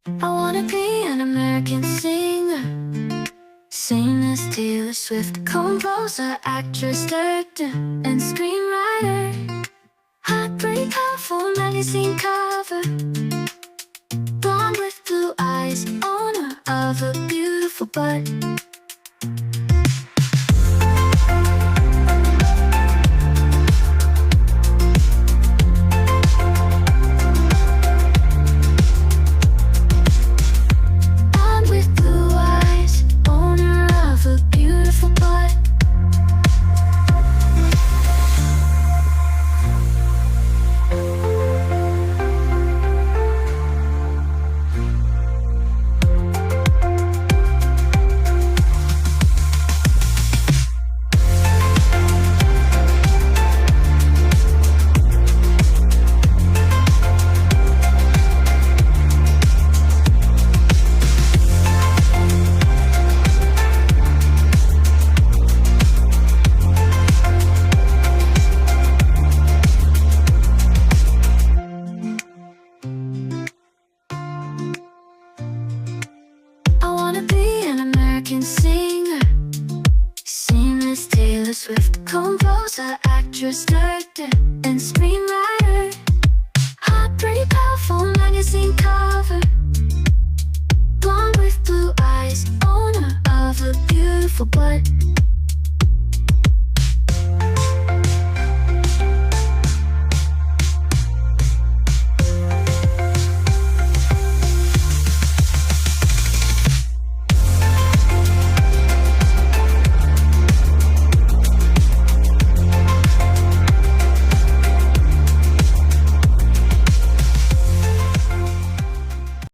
I wanna be an American singer, sing this Taylor Swift, composer, actress, director, and screenwriter. Heartbreak, powerful magazine cover, blonde with blue eyes, owner of a beautiful butt. Singer, sing this Taylor Swift, composer, actress,